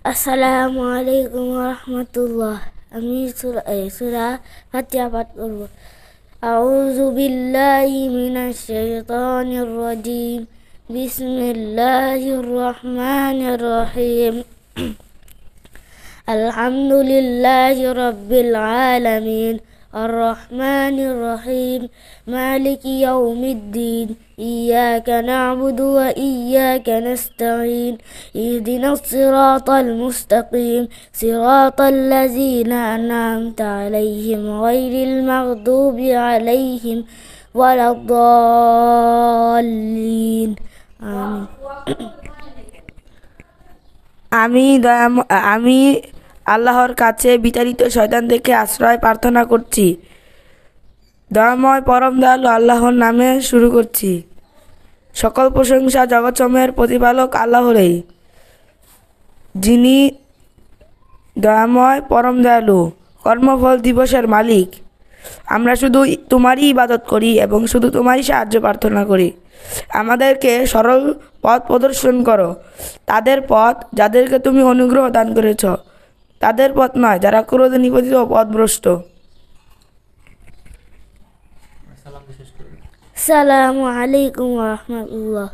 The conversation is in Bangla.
আসসালামু আলাইকুম রহমতুল্লাহ। আমি সূরা ফাতিহা পাঠ করব। আউযু বিল্লাহি মিনাশ শাইতানির রাজিম। বিসমিল্লাহির রহমানির রহিম। আলহামদুলিল্লাহি রাব্বিল আলামিন। الرحمن الرحيم مالك يوم الدين إياك نعبد وإياك نستعين اهدنا الصراط المستقيم صراط الذين أنعمت عليهم غير المغضوب عليهم ولا الضالين آمين আমি আল্লাহর কাছে বিতাড়িত শয়তান থেকে আশ্রয় প্রার্থনা করছি। দয়াময় পরম দয়ালু আল্লাহর নামে শুরু করছি। সকল প্রশংসা জগৎসমূহের প্রতিপালক আল্লাহরই, যিনি দয়াময় পরম দয়ালু, কর্মফল দিবসের মালিক। আমরা শুধু তোমারই ইবাদত করি এবং শুধু তোমারই সাহায্য প্রার্থনা করি। আমাদেরকে সরল পথ প্রদর্শন করো, তাদের পথ যাদেরকে তুমি অনুগ্রহ দান করেছ, তাদের পথ নয় যারা ক্রোধ নিপতিত ও পথভ্রষ্ট। আসসালামু আলাইকুম রহমতুল্লাহ।